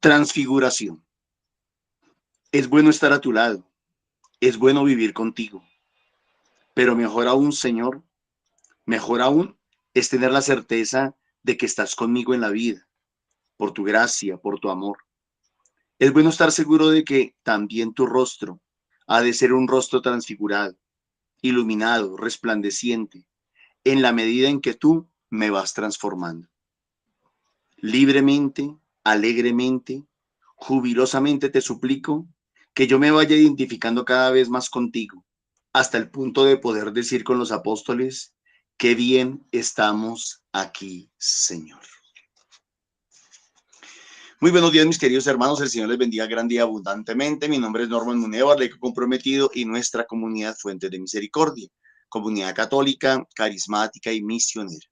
Transfiguración. Es bueno estar a tu lado, es bueno vivir contigo, pero mejor aún, Señor, mejor aún es tener la certeza de que estás conmigo en la vida, por tu gracia, por tu amor. Es bueno estar seguro de que también tu rostro ha de ser un rostro transfigurado, iluminado, resplandeciente, en la medida en que tú me vas transformando. Libremente, alegremente, jubilosamente te suplico que yo me vaya identificando cada vez más contigo, hasta el punto de poder decir con los apóstoles, qué bien estamos aquí, Señor. Muy buenos días, mis queridos hermanos. El Señor les bendiga grande y abundantemente. Mi nombre es Norman Munevar, laico comprometido, y nuestra comunidad Fuentes de Misericordia, comunidad católica, carismática y misionera.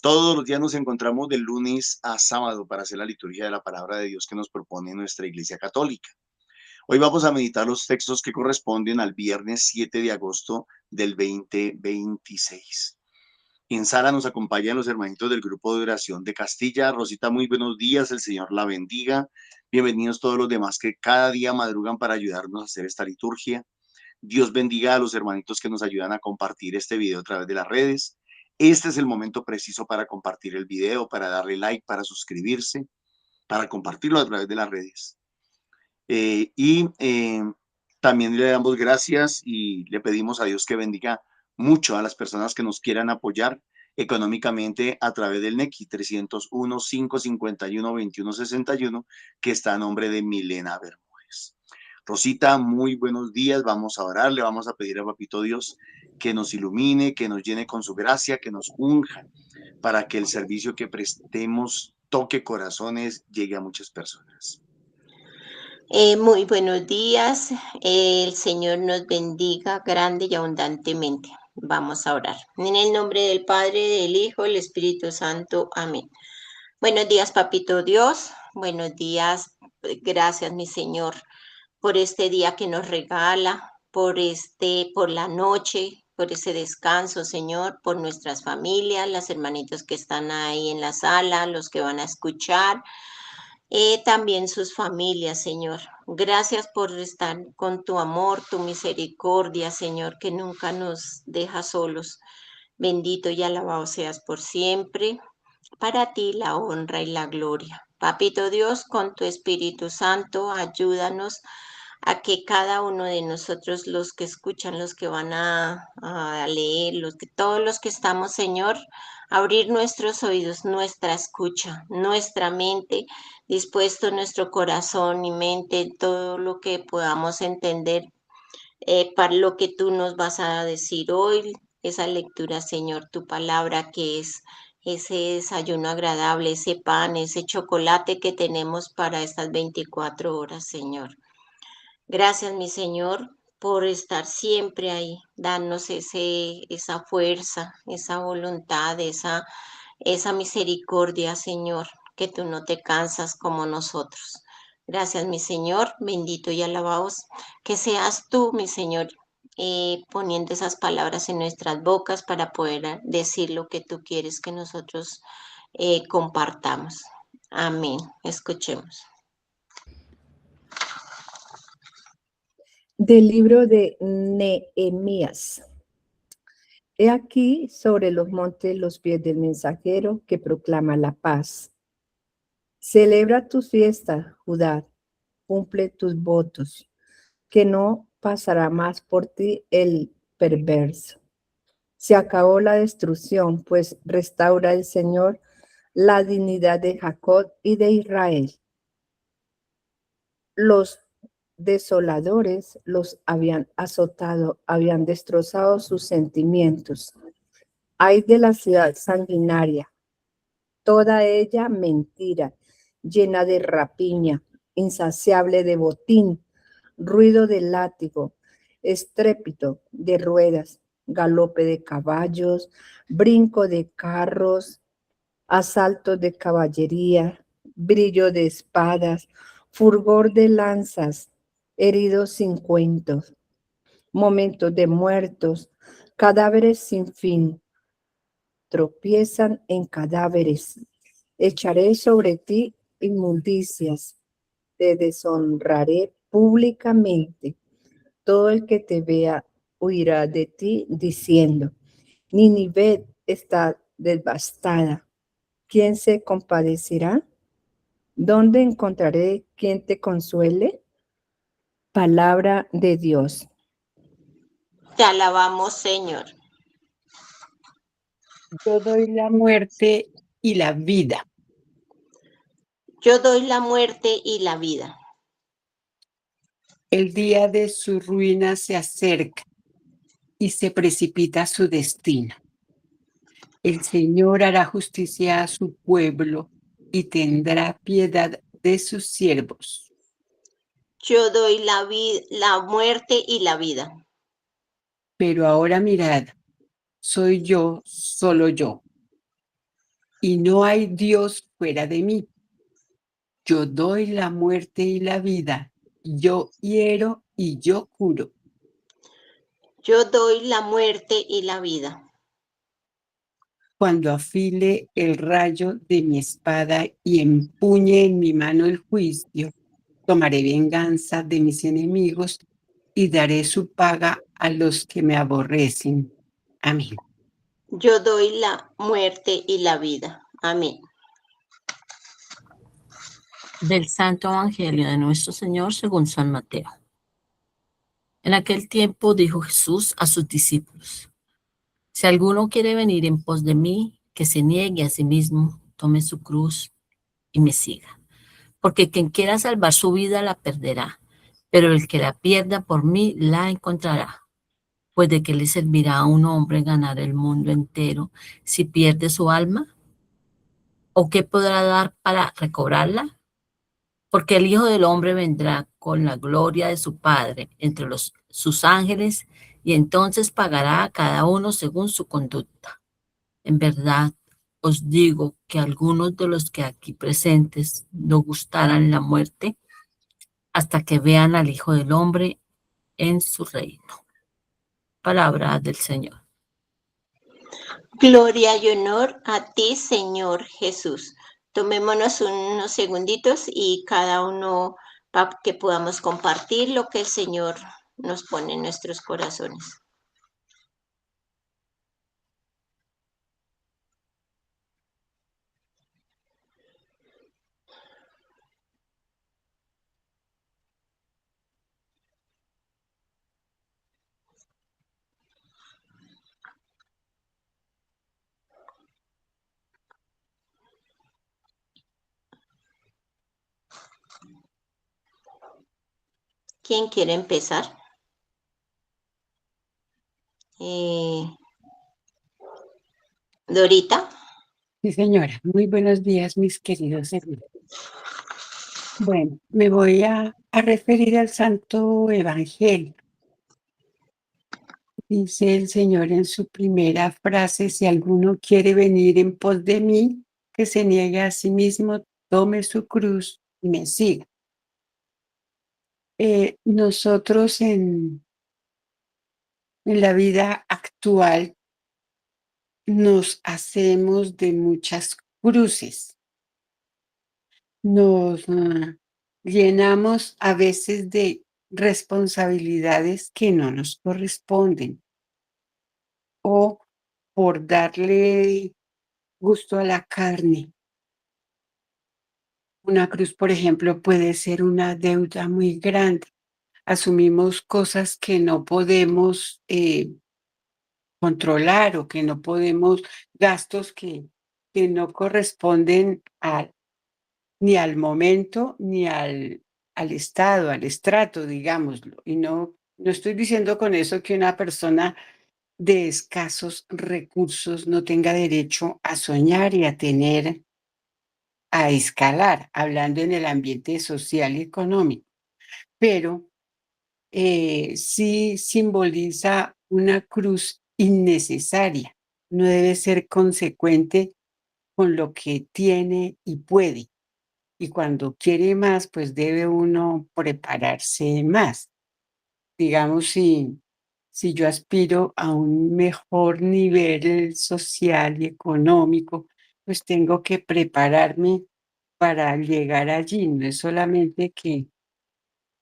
Todos los días nos encontramos de lunes a sábado para hacer la liturgia de la palabra de Dios que nos propone nuestra Iglesia Católica. Hoy vamos a meditar los textos que corresponden al viernes 7 de agosto del 2026. En sala nos acompañan los hermanitos del grupo de oración de Castilla. Rosita, muy buenos días, el Señor la bendiga. Bienvenidos todos los demás que cada día madrugan para ayudarnos a hacer esta liturgia. Dios bendiga a los hermanitos que nos ayudan a compartir este video a través de las redes. Este es el momento preciso para compartir el video, para darle like, para suscribirse, para compartirlo a través de las redes. También le damos gracias y le pedimos a Dios que bendiga mucho a las personas que nos quieran apoyar económicamente a través del NECI 301-551-2161, que está a nombre de Milena Bermúdez. Rosita, muy buenos días. Vamos a orar, le vamos a pedir a Papito Dios que nos ilumine, que nos llene con su gracia, que nos unja para que el servicio que prestemos toque corazones, llegue a muchas personas. Muy buenos días. El Señor nos bendiga grande y abundantemente. Vamos a orar. En el nombre del Padre, del Hijo, del Espíritu Santo. Amén. Buenos días, Papito Dios. Buenos días. Gracias, mi Señor, por este día que nos regala, por la noche, por ese descanso, Señor, por nuestras familias, las hermanitos que están ahí en la sala, los que van a escuchar. También sus familias, Señor. Gracias por estar con tu amor, tu misericordia, Señor, que nunca nos deja solos. Bendito y alabado seas por siempre. Para ti la honra y la gloria. Papito Dios, con tu Espíritu Santo, ayúdanos a que cada uno de nosotros, los que escuchan, los que van a leer, todos los que estamos, Señor, abrir nuestros oídos, nuestra escucha, nuestra mente, dispuesto nuestro corazón y mente, todo lo que podamos entender para lo que tú nos vas a decir hoy, esa lectura, Señor, tu palabra que es ese desayuno agradable, ese pan, ese chocolate que tenemos para estas 24 horas, Señor. Gracias, mi Señor, por estar siempre ahí, darnos esa fuerza, esa voluntad, esa misericordia, Señor, que tú no te cansas como nosotros. Gracias, mi Señor, bendito y alabados, que seas tú, mi Señor, poniendo esas palabras en nuestras bocas para poder decir lo que tú quieres que nosotros compartamos. Amén. Escuchemos. Del libro de Nehemías. He aquí sobre los montes los pies del mensajero que proclama la paz. Celebra tus fiestas, Judá, cumple tus votos, que no pasará más por ti el perverso. Se acabó la destrucción, pues restaura el Señor la dignidad de Jacob y de Israel. Los desoladores los habían azotado, habían destrozado sus sentimientos. Ay de la ciudad sanguinaria, toda ella mentira, llena de rapiña, insaciable de botín, ruido de látigo, estrépito de ruedas, galope de caballos, brinco de carros, asalto de caballería, brillo de espadas, fulgor de lanzas, heridos sin cuentos, momentos de muertos, cadáveres sin fin, tropiezan en cadáveres. Echaré sobre ti inmundicias, te deshonraré públicamente. Todo el que te vea huirá de ti diciendo, Nínive está devastada. ¿Quién se compadecerá? ¿Dónde encontraré quien te consuele? Palabra de Dios. Te alabamos, Señor. Yo doy la muerte y la vida. Yo doy la muerte y la vida. El día de su ruina se acerca y se precipita su destino. El Señor hará justicia a su pueblo y tendrá piedad de sus siervos. Yo doy la muerte y la vida. Pero ahora mirad, soy yo, solo yo, y no hay Dios fuera de mí. Yo doy la muerte y la vida, yo hiero y yo curo. Yo doy la muerte y la vida. Cuando afile el rayo de mi espada y empuñe en mi mano el juicio, tomaré venganza de mis enemigos y daré su paga a los que me aborrecen. Amén. Yo doy la muerte y la vida. Amén. Del Santo Evangelio de nuestro Señor según San Mateo. En aquel tiempo dijo Jesús a sus discípulos, si alguno quiere venir en pos de mí, que se niegue a sí mismo, tome su cruz y me siga. Porque quien quiera salvar su vida la perderá, pero el que la pierda por mí la encontrará. Pues de qué le servirá a un hombre ganar el mundo entero si pierde su alma, o qué podrá dar para recobrarla. Porque el Hijo del Hombre vendrá con la gloria de su Padre entre sus ángeles, y entonces pagará a cada uno según su conducta. En verdad, os digo que algunos de los que aquí presentes no gustarán la muerte hasta que vean al Hijo del Hombre en su reino. Palabra del Señor. Gloria y honor a ti, Señor Jesús. Tomémonos unos segunditos y cada uno para que podamos compartir lo que el Señor nos pone en nuestros corazones. ¿Quién quiere empezar? Dorita. Sí, señora. Muy buenos días, mis queridos hermanos. Bueno, me voy a referir al Santo Evangelio. Dice el Señor en su primera frase, si alguno quiere venir en pos de mí, que se niegue a sí mismo, tome su cruz y me siga. Nosotros en la vida actual nos hacemos de muchas cruces. Nos llenamos a veces de responsabilidades que no nos corresponden, o por darle gusto a la carne. Una cruz, por ejemplo, puede ser una deuda muy grande. Asumimos cosas que no podemos controlar, o que no podemos, gastos que no corresponden ni al momento, ni al estado, al estrato, digámoslo. Y no estoy diciendo con eso que una persona de escasos recursos no tenga derecho a soñar y a escalar, hablando en el ambiente social y económico, pero sí simboliza una cruz innecesaria. No debe ser consecuente con lo que tiene y puede. Y cuando quiere más, pues debe uno prepararse más. Digamos, si yo aspiro a un mejor nivel social y económico, pues tengo que prepararme para llegar allí. No es solamente que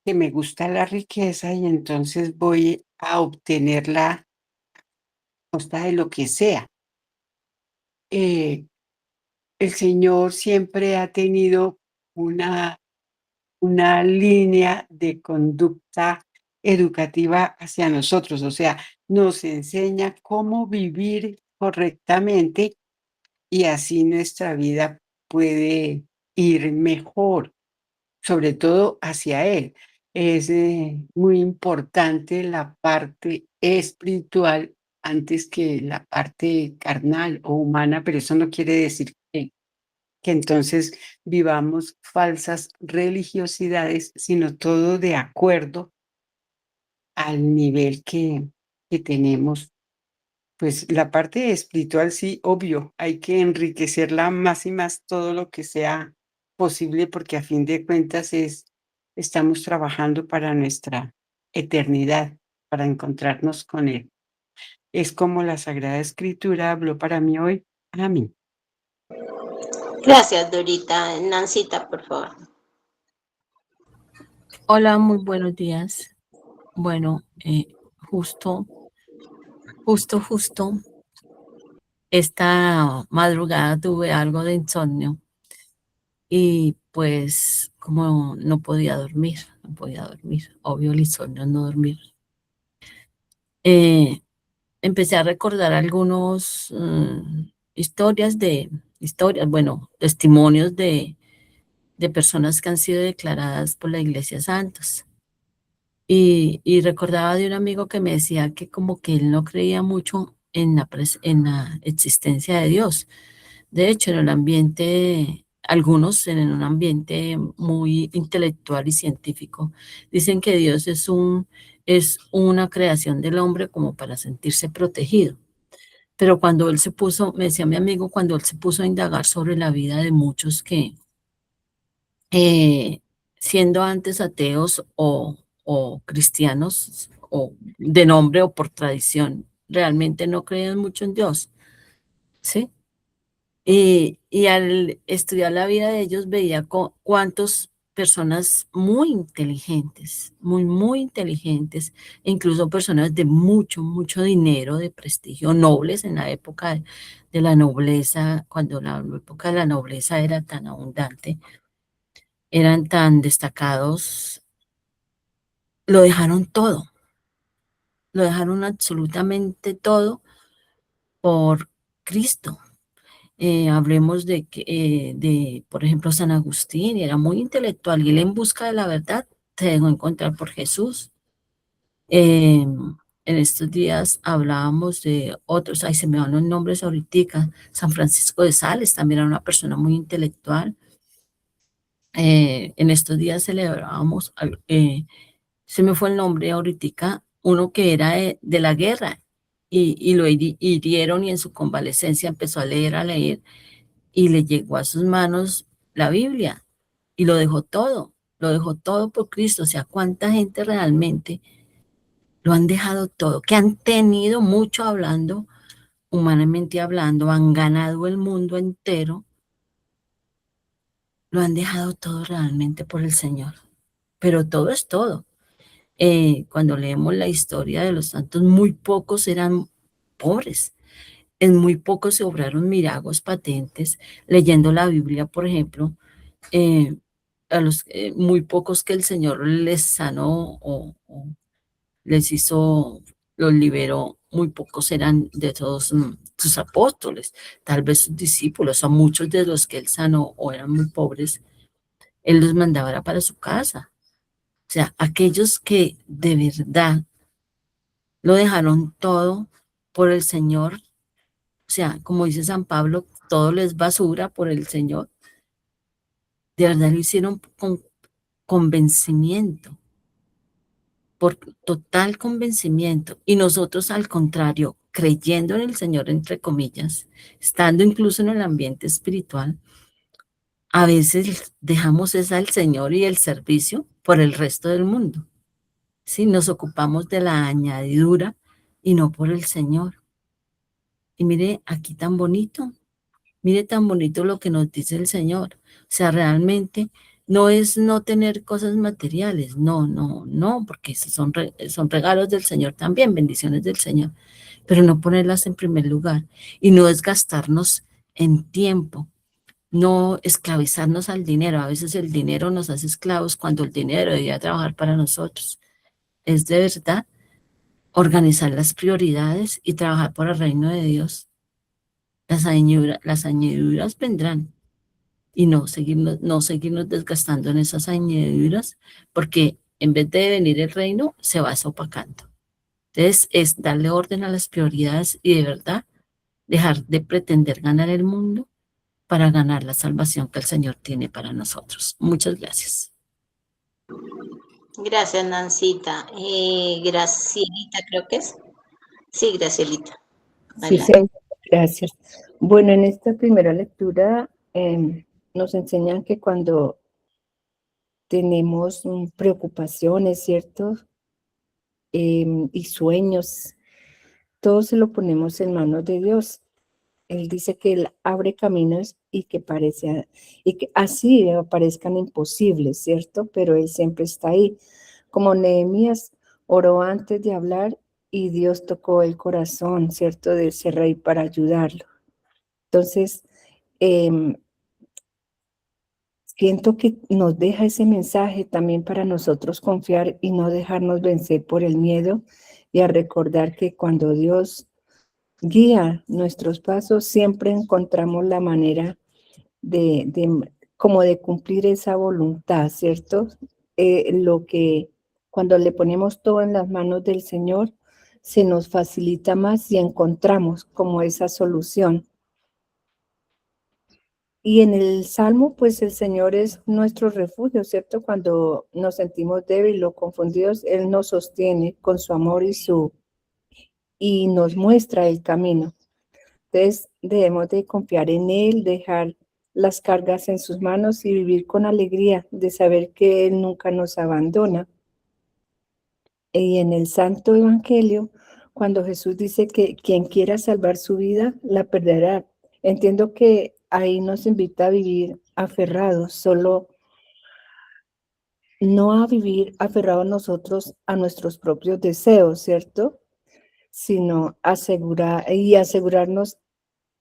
me gusta la riqueza y entonces voy a obtenerla a costa de lo que sea. Eh, el Señor siempre ha tenido una línea de conducta educativa hacia nosotros, o sea, nos enseña cómo vivir correctamente y así nuestra vida puede ir mejor, sobre todo hacia Él. Es muy importante la parte espiritual antes que la parte carnal o humana, pero eso no quiere decir que entonces vivamos falsas religiosidades, sino todo de acuerdo al nivel que tenemos. Pues la parte espiritual sí, obvio, hay que enriquecerla más y más todo lo que sea posible, porque a fin de cuentas estamos trabajando para nuestra eternidad, para encontrarnos con Él. Es como la Sagrada Escritura habló para mí hoy. Amén. Gracias, Dorita. Nancita, por favor. Hola, muy buenos días. Bueno, justo esta madrugada tuve algo de insomnio y pues como no podía dormir, obvio el insomnio es no dormir. Eh, Empecé a recordar algunos bueno, testimonios de personas que han sido declaradas por la Iglesia santos. Y recordaba de un amigo que me decía que como que él no creía mucho en la existencia de Dios. De hecho, en el ambiente, algunos en un ambiente muy intelectual y científico, dicen que Dios es una creación del hombre como para sentirse protegido. Pero cuando él se puso, me decía mi amigo, cuando él se puso a indagar sobre la vida de muchos que, siendo antes ateos o cristianos, o de nombre o por tradición, realmente no creían mucho en Dios, ¿sí? Y al estudiar la vida de ellos veía cuántas personas muy inteligentes, muy inteligentes, e incluso personas de mucho dinero, de prestigio, nobles en la época de la nobleza, cuando la época de la nobleza era tan abundante, eran tan destacados, lo dejaron todo, lo dejaron absolutamente todo por Cristo. Hablemos por ejemplo, San Agustín, era muy intelectual y él en busca de la verdad se dejó encontrar por Jesús. En estos días hablábamos de otros, se me van los nombres ahorita, San Francisco de Sales también era una persona muy intelectual. En estos días celebrábamos, se me fue el nombre ahorita, uno que era de la guerra y lo hirieron y en su convalecencia empezó a leer y le llegó a sus manos la Biblia y lo dejó todo por Cristo. O sea, cuánta gente realmente lo han dejado todo, que han tenido mucho hablando, humanamente hablando, han ganado el mundo entero, lo han dejado todo realmente por el Señor. Pero todo es todo. Cuando leemos la historia de los santos, muy pocos eran pobres. En muy pocos se obraron milagros patentes. Leyendo la Biblia, por ejemplo, a los muy pocos que el Señor les sanó o les hizo, los liberó, muy pocos eran de todos sus apóstoles, tal vez sus discípulos, a muchos de los que él sanó o eran muy pobres, él los mandaba para su casa. O sea, aquellos que de verdad lo dejaron todo por el Señor, o sea, como dice San Pablo, todo les basura por el Señor, de verdad lo hicieron con convencimiento, por total convencimiento. Y nosotros, al contrario, creyendo en el Señor, entre comillas, estando incluso en el ambiente espiritual, a veces dejamos esa al Señor y el servicio por el resto del mundo. Sí, nos ocupamos de la añadidura y no por el Señor. Y mire, aquí tan bonito, Mire tan bonito lo que nos dice el Señor. O sea, realmente no es no tener cosas materiales, no, no, no, porque esos son regalos del Señor también, bendiciones del Señor, pero no ponerlas en primer lugar y no desgastarnos en tiempo, no esclavizarnos al dinero. A veces el dinero nos hace esclavos cuando el dinero debería trabajar para nosotros. Es de verdad organizar las prioridades y trabajar por el reino de Dios. Las añadiduras vendrán y no seguirnos desgastando en esas añadiduras, porque en vez de venir el reino, se va opacando. Entonces, es darle orden a las prioridades y de verdad dejar de pretender ganar el mundo para ganar la salvación que el Señor tiene para nosotros. Muchas gracias. Gracias, Nancita. Gracielita, creo que es. Sí, Gracielita. Sí, Adelante. señor, gracias. Bueno, en esta primera lectura nos enseñan que cuando tenemos preocupaciones, ¿cierto? Y sueños, todo se lo ponemos en manos de Dios. Él dice que Él abre caminos y y que así parezcan imposibles, ¿cierto? Pero Él siempre está ahí. Como Nehemías oró antes de hablar y Dios tocó el corazón, ¿cierto? De ese rey para ayudarlo. Entonces, siento que nos deja ese mensaje también para nosotros confiar y no dejarnos vencer por el miedo y a recordar que cuando Dios guía nuestros pasos, siempre encontramos la manera como de cumplir esa voluntad, ¿cierto? Lo que cuando le ponemos todo en las manos del Señor, se nos facilita más y encontramos como esa solución. Y en el Salmo, pues el Señor es nuestro refugio, ¿cierto? Cuando nos sentimos débiles o confundidos, Él nos sostiene con su amor y nos muestra el camino. Entonces, debemos de confiar en Él, dejar las cargas en sus manos y vivir con alegría de saber que Él nunca nos abandona. Y en el Santo Evangelio, cuando Jesús dice que quien quiera salvar su vida, la perderá. Entiendo que ahí nos invita a vivir aferrados, solo no a vivir aferrados nosotros a nuestros propios deseos, ¿cierto? Sino asegurarnos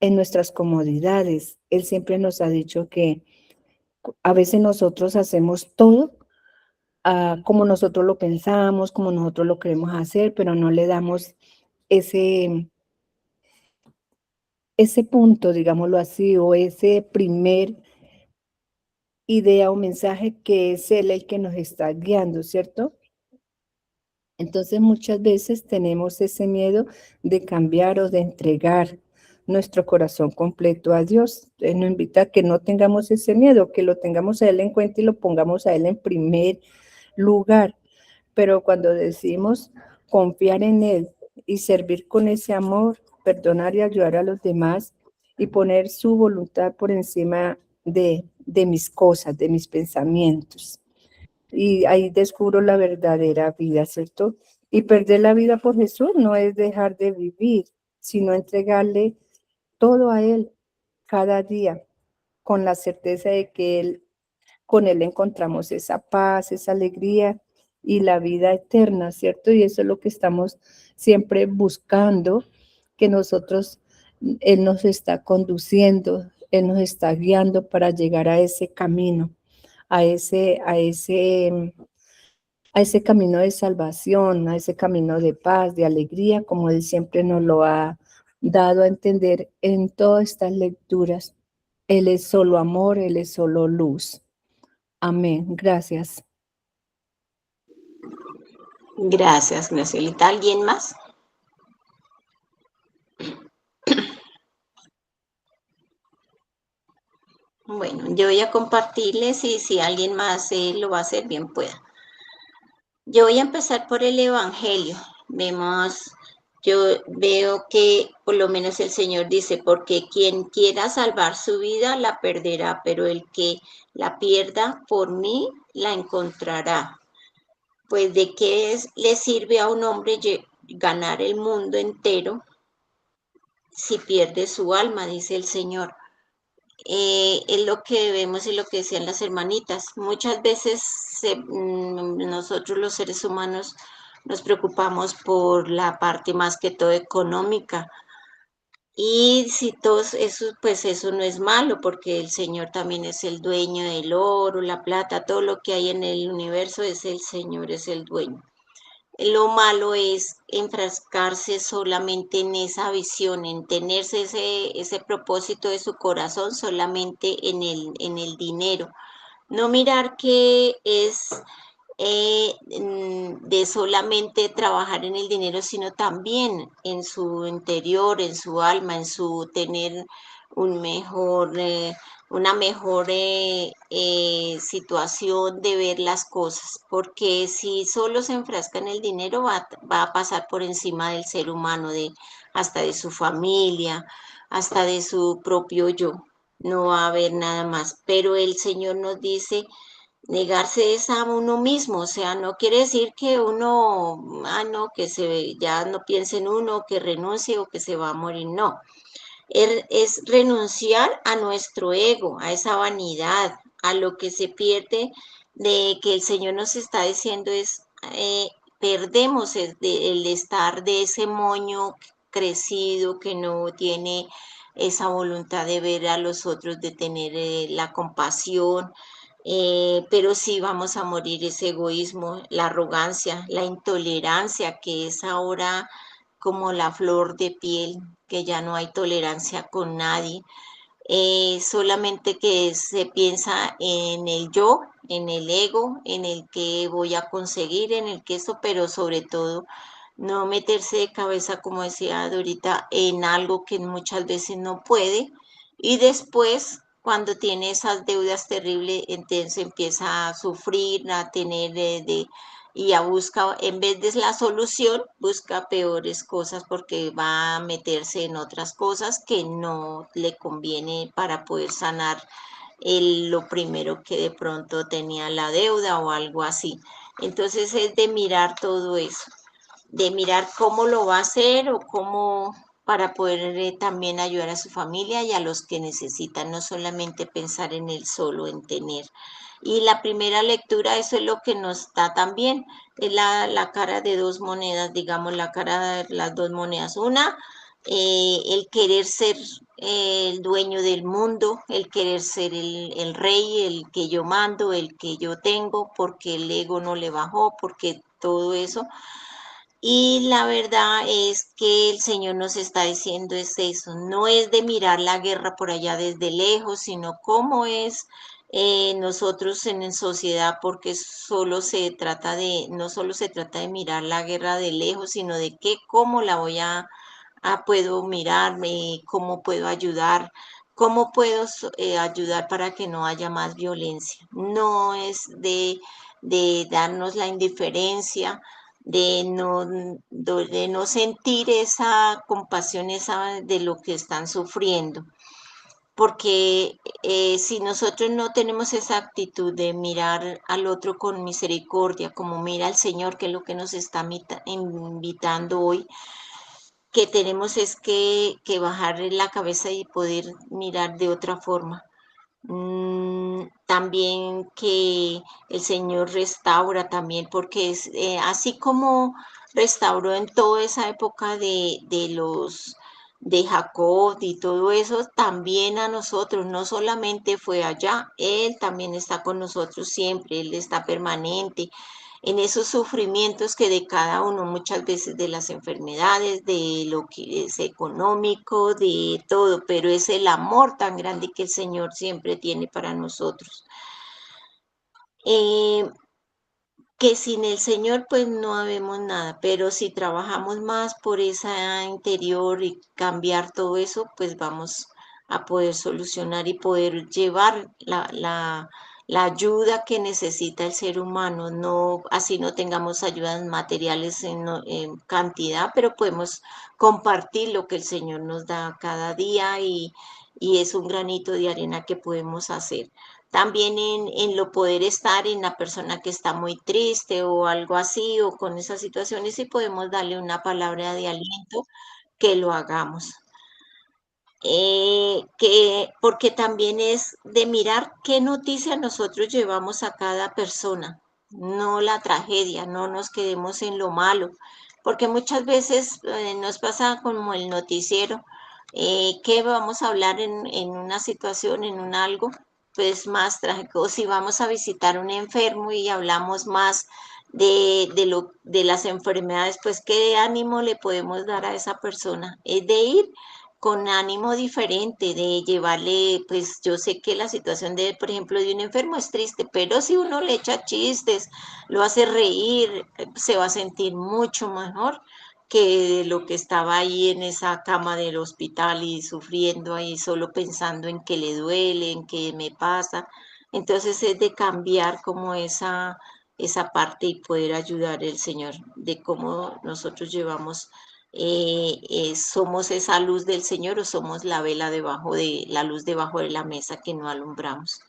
en nuestras comodidades. Él siempre nos ha dicho que a veces nosotros hacemos todo como nosotros lo pensamos, como nosotros lo queremos hacer, pero no le damos ese punto, digámoslo así, o ese primer idea o mensaje que es Él el que nos está guiando, ¿cierto? Entonces muchas veces tenemos ese miedo de cambiar o de entregar nuestro corazón completo a Dios. Él nos invita a que no tengamos ese miedo, que lo tengamos a Él en cuenta y lo pongamos a Él en primer lugar. Pero cuando decimos confiar en Él y servir con ese amor, perdonar y ayudar a los demás y poner su voluntad por encima de mis cosas, de mis pensamientos. Y ahí descubro la verdadera vida, ¿cierto? Y perder la vida por Jesús no es dejar de vivir, sino entregarle todo a Él cada día, con la certeza de que con Él encontramos esa paz, esa alegría y la vida eterna, ¿cierto? Y eso es lo que estamos siempre buscando, que nosotros, Él nos está conduciendo, Él nos está guiando para llegar a ese camino, a ese camino de salvación, a ese camino de paz, de alegría, como Él siempre nos lo ha dado a entender en todas estas lecturas. Él es solo amor, Él es solo luz. Amén. Gracias. Gracias, Gracielita. ¿Alguien más? Bueno, yo voy a compartirles y si alguien más lo va a hacer, bien pueda. Yo voy a empezar por el Evangelio. Yo veo que por lo menos el Señor dice, porque quien quiera salvar su vida la perderá, pero el que la pierda por mí la encontrará. Pues de qué le sirve a un hombre ganar el mundo entero si pierde su alma, dice el Señor. es lo que vemos y lo que decían las hermanitas. Muchas veces nosotros los seres humanos nos preocupamos por la parte más que todo económica. Y si todos eso, pues eso no es malo, porque el Señor también es el dueño del oro, la plata, todo lo que hay en el universo es el Señor, es el dueño. Lo malo es enfrascarse solamente en esa visión, en tenerse ese propósito de su corazón solamente en el dinero. No mirar que es de solamente trabajar en el dinero, sino también en su interior, en su alma, en su tener un mejor, una mejor situación de ver las cosas, porque si solo se enfrasca en el dinero va a pasar por encima del ser humano, hasta de su familia, hasta de su propio yo. No va a haber nada más, pero el Señor nos dice negarse es a uno mismo, o sea, no quiere decir que uno, no, que ya no piense en uno, que renuncie o que se va a morir, no. Es renunciar a nuestro ego, a esa vanidad, a lo que se pierde de que el Señor nos está diciendo es, perdemos el estar de ese moño crecido que no tiene esa voluntad de ver a los otros, de tener la compasión, pero sí vamos a morir ese egoísmo, la arrogancia, la intolerancia, que es ahora como la flor de piel, que ya no hay tolerancia con nadie, solamente que se piensa en el yo, en el ego, en el que voy a conseguir, en el que eso, pero sobre todo no meterse de cabeza, como decía Dorita, en algo que muchas veces no puede y después cuando tiene esas deudas terribles, entonces empieza a sufrir, a tener y a buscar, en vez de la solución, busca peores cosas porque va a meterse en otras cosas que no le conviene para poder sanar lo primero que de pronto tenía la deuda o algo así. Entonces es de mirar todo eso, de mirar cómo lo va a hacer o cómo para poder también ayudar a su familia y a los que necesitan, no solamente pensar en el solo, en tener. Y la primera lectura, eso es lo que nos da también, es la cara de dos monedas, digamos, la cara de las dos monedas. Una, el querer ser el dueño del mundo, el querer ser el rey, el que yo mando, el que yo tengo, porque el ego no le bajó, porque todo eso. Y la verdad es que el Señor nos está diciendo es eso, no es de mirar la guerra por allá desde lejos, sino cómo es nosotros en sociedad, porque no solo se trata de mirar la guerra de lejos, sino de cómo la voy puedo mirarme, cómo puedo ayudar, cómo puedo ayudar para que no haya más violencia. No es de darnos la indiferencia, de no sentir esa compasión esa de lo que están sufriendo. Porque si nosotros no tenemos esa actitud de mirar al otro con misericordia, como mira al Señor, que es lo que nos está invitando hoy, que tenemos es que bajar la cabeza y poder mirar de otra forma. También que el Señor restaura también, porque es así como restauró en toda esa época de Jacob y todo eso, también a nosotros, no solamente fue allá, Él también está con nosotros siempre, Él está permanente en esos sufrimientos que de cada uno, muchas veces de las enfermedades, de lo que es económico, de todo, pero es el amor tan grande que el Señor siempre tiene para nosotros. Que sin el Señor pues no habemos nada, pero si trabajamos más por esa interior y cambiar todo eso, pues vamos a poder solucionar y poder llevar la ayuda que necesita el ser humano. No, así no tengamos ayudas materiales en cantidad, pero podemos compartir lo que el Señor nos da cada día y es un granito de arena que podemos hacer también en lo poder estar en la persona que está muy triste o algo así o con esas situaciones y podemos darle una palabra de aliento que lo hagamos. porque también es de mirar qué noticia nosotros llevamos a cada persona, no la tragedia, no nos quedemos en lo malo, porque muchas veces nos pasa como el noticiero, que vamos a hablar en una situación, en un algo, pues más trágico, si vamos a visitar a un enfermo y hablamos más de las enfermedades, pues qué ánimo le podemos dar a esa persona, es de ir con ánimo diferente, de llevarle, pues yo sé que la situación de, por ejemplo, de un enfermo es triste, pero si uno le echa chistes, lo hace reír, se va a sentir mucho mejor que lo que estaba ahí en esa cama del hospital y sufriendo ahí solo pensando en que le duele, en que me pasa. Entonces es de cambiar como esa parte y poder ayudar al Señor de cómo nosotros llevamos somos esa luz del Señor o somos la vela debajo de la luz debajo de la mesa que no alumbramos.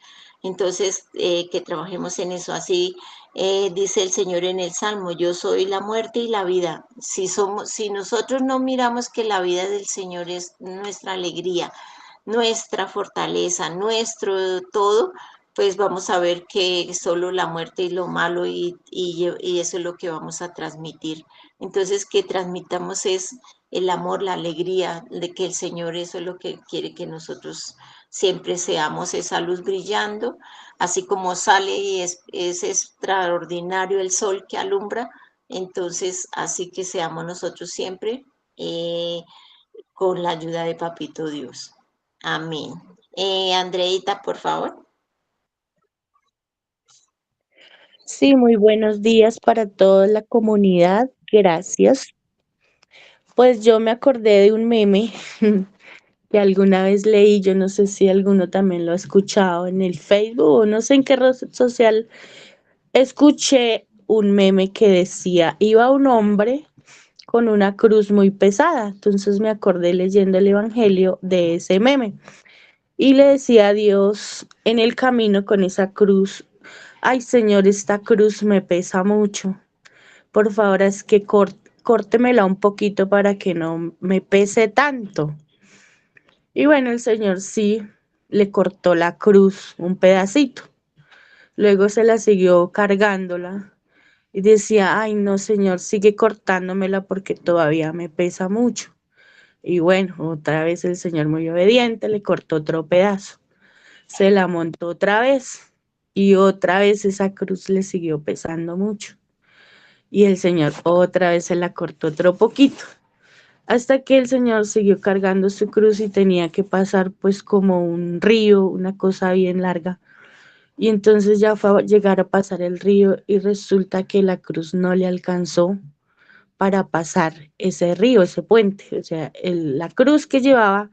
Entonces, que trabajemos en eso. Así dice el Señor en el Salmo, yo soy la muerte y la vida. Si nosotros no miramos que la vida del Señor es nuestra alegría, nuestra fortaleza, nuestro todo, pues vamos a ver que solo la muerte y lo malo y eso es lo que vamos a transmitir. Entonces, que transmitamos es el amor, la alegría de que el Señor eso es lo que quiere que nosotros siempre seamos esa luz brillando, así como sale y es extraordinario el sol que alumbra, entonces así que seamos nosotros siempre con la ayuda de Papito Dios. Amén. Andreita, por favor. Sí, muy buenos días para toda la comunidad. Gracias. Pues yo me acordé de un meme que alguna vez leí, yo no sé si alguno también lo ha escuchado en el Facebook o no sé en qué red social. Escuché un meme que decía, iba un hombre con una cruz muy pesada. Entonces me acordé leyendo el evangelio de ese meme y le decía a Dios en el camino con esa cruz, ay Señor, esta cruz me pesa mucho. Por favor, es que córtemela un poquito para que no me pese tanto. Y bueno, el Señor sí le cortó la cruz un pedacito. Luego se la siguió cargándola y decía, ay no, Señor, sigue cortándomela porque todavía me pesa mucho. Y bueno, otra vez el Señor muy obediente le cortó otro pedazo. Se la montó otra vez y otra vez esa cruz le siguió pesando mucho. Y el Señor otra vez se la cortó otro poquito, hasta que el Señor siguió cargando su cruz y tenía que pasar pues como un río, una cosa bien larga. Y entonces ya fue a llegar a pasar el río y resulta que la cruz no le alcanzó para pasar ese río, ese puente. O sea, la cruz que llevaba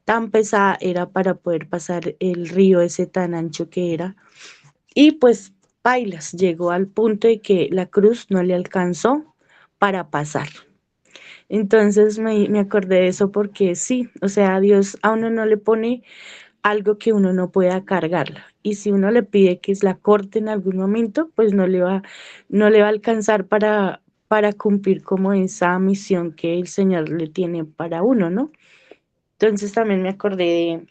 tan pesada era para poder pasar el río ese tan ancho que era. Y pues pailas, llegó al punto de que la cruz no le alcanzó para pasar. Entonces me acordé de eso porque sí, o sea, Dios a uno no le pone algo que uno no pueda cargarla. Y si uno le pide que la corte en algún momento, pues no le va a alcanzar para cumplir como esa misión que el Señor le tiene para uno, ¿no? Entonces también me acordé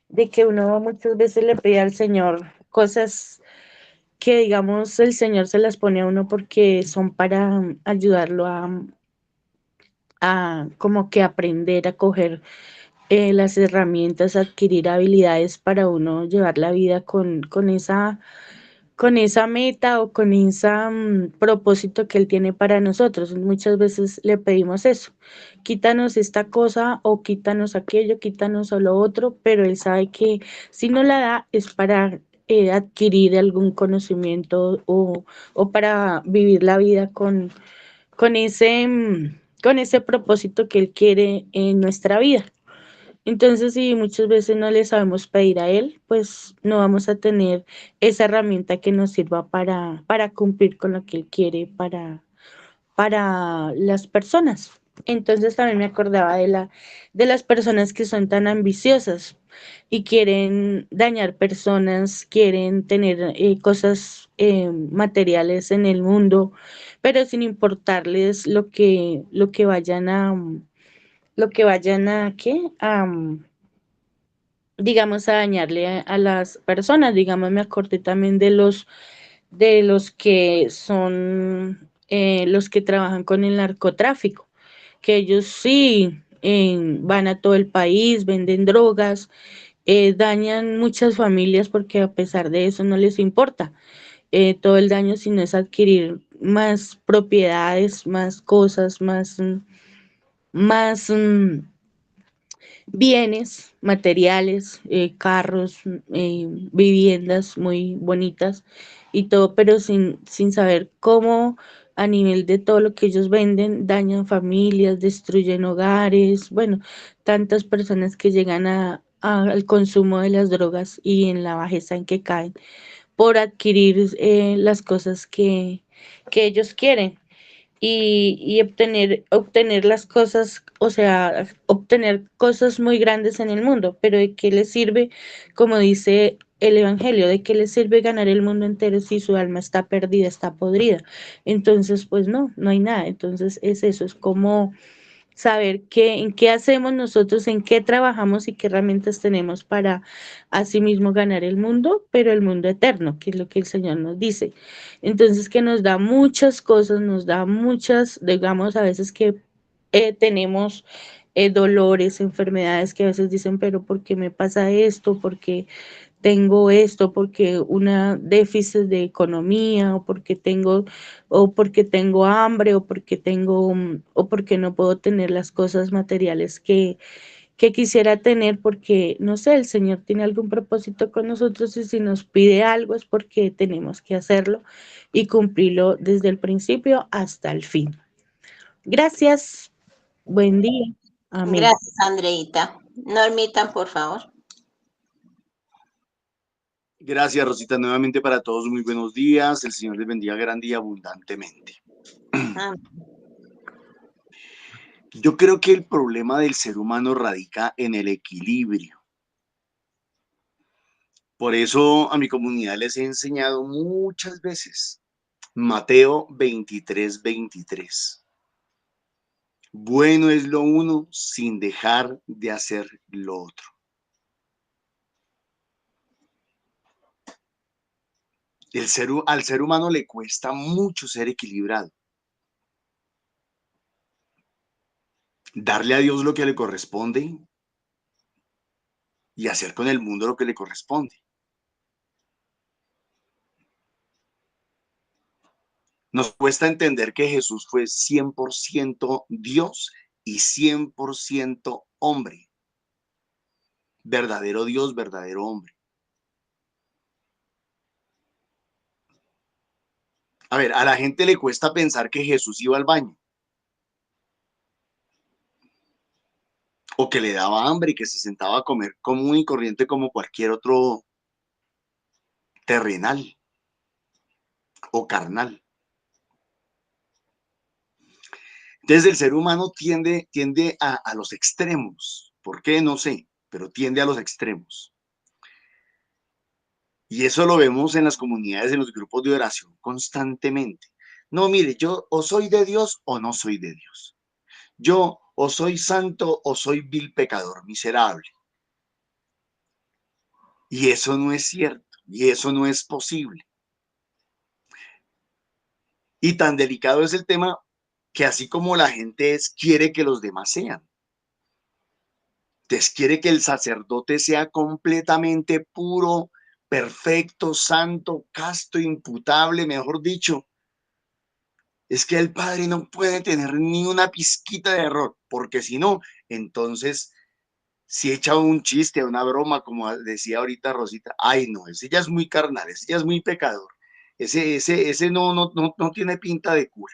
de que uno muchas veces le pide al Señor cosas que, digamos, el Señor se las pone a uno porque son para ayudarlo a como que aprender a coger las herramientas, adquirir habilidades para uno llevar la vida con esa meta o con ese propósito que Él tiene para nosotros. Muchas veces le pedimos eso, quítanos esta cosa o quítanos aquello, quítanos o lo otro, pero Él sabe que si no la da es para adquirir algún conocimiento o para vivir la vida con ese propósito que Él quiere en nuestra vida. Entonces, si muchas veces no le sabemos pedir a Él, pues no vamos a tener esa herramienta que nos sirva para cumplir con lo que Él quiere para las personas. Entonces también me acordaba de las personas que son tan ambiciosas y quieren dañar personas, quieren tener cosas materiales en el mundo, pero sin importarles lo que vayan lo que vayan a, ¿qué? Digamos, a dañarle a las personas. Digamos, me acordé también de los que son los que trabajan con el narcotráfico, que ellos sí van a todo el país, venden drogas, dañan muchas familias porque a pesar de eso no les importa todo el daño, sino es adquirir más propiedades, más cosas, más bienes materiales, carros, viviendas muy bonitas y todo, pero sin saber cómo a nivel de todo lo que ellos venden dañan familias, destruyen hogares, bueno, tantas personas que llegan al consumo de las drogas y en la bajeza en que caen por adquirir las cosas que ellos quieren y obtener las cosas, o sea, obtener cosas muy grandes en el mundo, pero ¿de qué les sirve, como dice el Evangelio, de qué les sirve ganar el mundo entero si su alma está perdida, está podrida? Entonces, pues no, no hay nada. Entonces es eso, es como saber en qué hacemos nosotros, en qué trabajamos y qué herramientas tenemos para asimismo ganar el mundo, pero el mundo eterno, que es lo que el Señor nos dice. Entonces, que nos da muchas cosas, nos da muchas, digamos, a veces que tenemos dolores, enfermedades que a veces dicen, pero ¿por qué me pasa esto? ¿Por qué tengo esto? Porque una déficit de economía o porque tengo hambre o porque tengo o porque no puedo tener las cosas materiales que quisiera tener porque no sé, el Señor tiene algún propósito con nosotros y si nos pide algo es porque tenemos que hacerlo y cumplirlo desde el principio hasta el fin. Gracias. Buen día. Amén. Gracias, Andreita. Normita, por favor. Gracias, Rosita, nuevamente para todos. Muy buenos días. El Señor les bendiga grande y abundantemente. Amén. Yo creo que el problema del ser humano radica en el equilibrio. Por eso a mi comunidad les he enseñado muchas veces Mateo 23:23. Bueno es lo uno sin dejar de hacer lo otro. Al ser humano le cuesta mucho ser equilibrado. Darle a Dios lo que le corresponde y hacer con el mundo lo que le corresponde. Nos cuesta entender que Jesús fue 100% Dios y 100% hombre. Verdadero Dios, verdadero hombre. A ver, a la gente le cuesta pensar que Jesús iba al baño o que le daba hambre y que se sentaba a comer común y corriente como cualquier otro terrenal o carnal. Entonces el ser humano tiende a los extremos. ¿Por qué? No sé, pero tiende a los extremos. Y eso lo vemos en las comunidades, en los grupos de oración constantemente. No, mire, yo o soy de Dios o no soy de Dios. Yo o soy santo o soy vil pecador, miserable. Y eso no es cierto, y eso no es posible. Y tan delicado es el tema que así como la gente quiere que los demás sean. Entonces quiere que el sacerdote sea completamente puro, perfecto, santo, casto, imputable, mejor dicho. Es que el padre no puede tener ni una pizquita de error, porque si no, entonces, si echa un chiste, una broma, como decía ahorita Rosita, ay no, ese ya es muy carnal, ese ya es muy pecador, ese no tiene pinta de cura.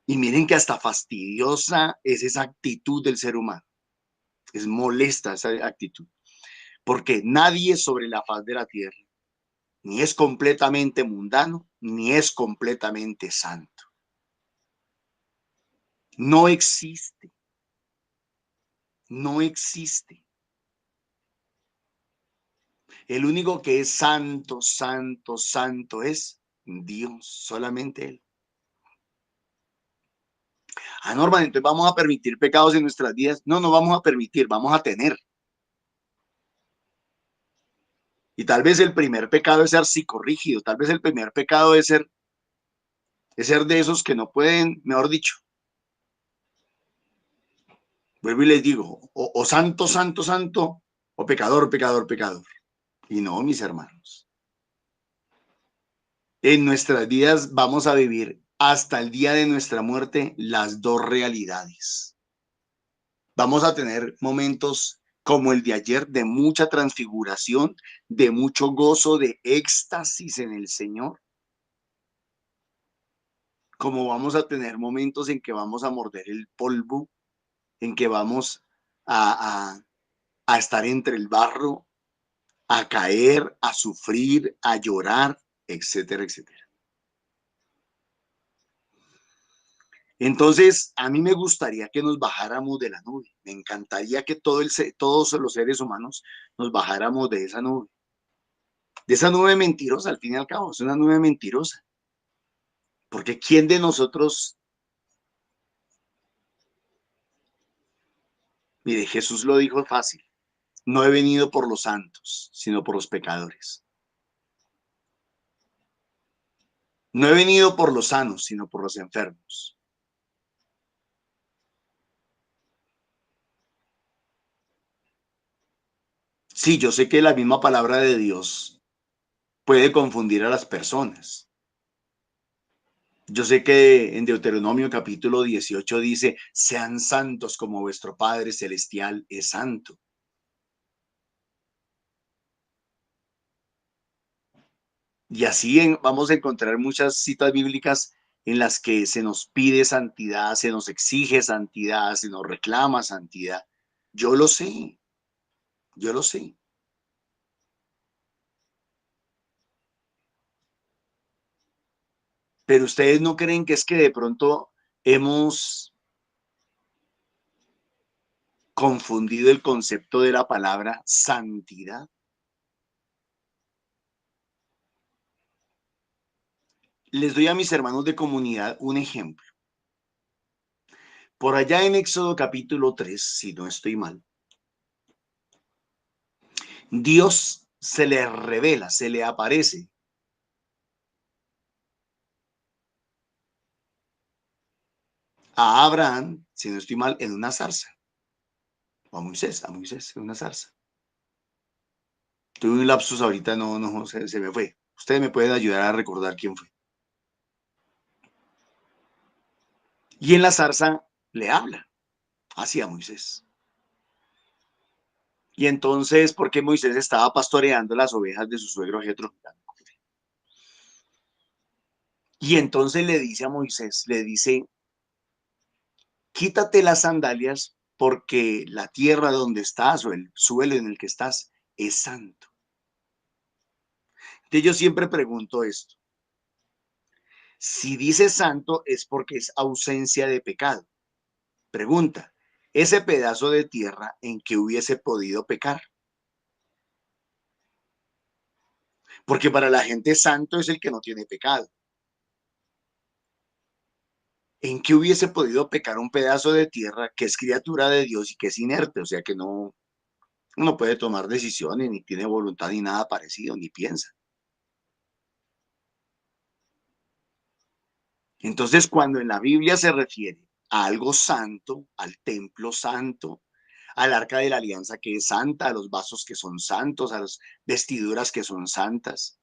Y miren que hasta fastidiosa es esa actitud del ser humano, es molesta esa actitud, porque nadie sobre la faz de la tierra ni es completamente mundano, ni es completamente santo. No existe. No existe. El único que es santo, santo, santo es Dios, solamente Él. Ah, Norman, entonces vamos a permitir pecados en nuestras vidas. No, no vamos a permitir, vamos a tener. Y tal vez el primer pecado es ser psicorrígido, tal vez el primer pecado es ser de esos que no pueden, mejor dicho, vuelvo y les digo, o santo, santo, santo, o pecador, pecador, pecador. Y no, mis hermanos. En nuestras vidas vamos a vivir hasta el día de nuestra muerte las dos realidades. Vamos a tener momentos como el de ayer de mucha transfiguración, de mucho gozo, de éxtasis en el Señor. Como vamos a tener momentos en que vamos a morder el polvo, en que vamos a estar entre el barro, a caer, a sufrir, a llorar, etcétera, etcétera. Entonces, a mí me gustaría que nos bajáramos de la nube. Me encantaría que todos los seres humanos nos bajáramos de esa nube. De esa nube mentirosa, al fin y al cabo, es una nube mentirosa. Porque ¿quién de nosotros? Mire, Jesús lo dijo fácil. No he venido por los santos, sino por los pecadores. No he venido por los sanos, sino por los enfermos. Sí, yo sé que la misma palabra de Dios puede confundir a las personas. Yo sé que en Deuteronomio capítulo 18 dice, sean santos como vuestro Padre Celestial es santo. Y así vamos a encontrar muchas citas bíblicas en las que se nos pide santidad, se nos exige santidad, se nos reclama santidad. Yo lo sé, yo lo sé. Pero ustedes no creen que es que de pronto hemos confundido el concepto de la palabra santidad. Les doy a mis hermanos de comunidad un ejemplo. Por allá en Éxodo capítulo 3, si no estoy mal, Dios se le revela, se le aparece a Abraham, si no estoy mal, en una zarza. O a Moisés en una zarza. Tuve un lapsus ahorita, no, se me fue. Ustedes me pueden ayudar a recordar quién fue. Y en la zarza le habla hacia Moisés. Y entonces, porque Moisés estaba pastoreando las ovejas de su suegro Jetro. Y entonces le dice a Moisés, le dice, quítate las sandalias porque la tierra donde estás o el suelo en el que estás es santo. Entonces yo siempre pregunto esto. Si dice santo es porque es ausencia de pecado. Pregunta, ese pedazo de tierra en que hubiese podido pecar. Porque para la gente santo es el que no tiene pecado. ¿En qué hubiese podido pecar un pedazo de tierra que es criatura de Dios y que es inerte? O sea que no puede tomar decisiones, ni tiene voluntad, ni nada parecido, ni piensa. Entonces, cuando en la Biblia se refiere a algo santo, al templo santo, al arca de la alianza que es santa, a los vasos que son santos, a las vestiduras que son santas,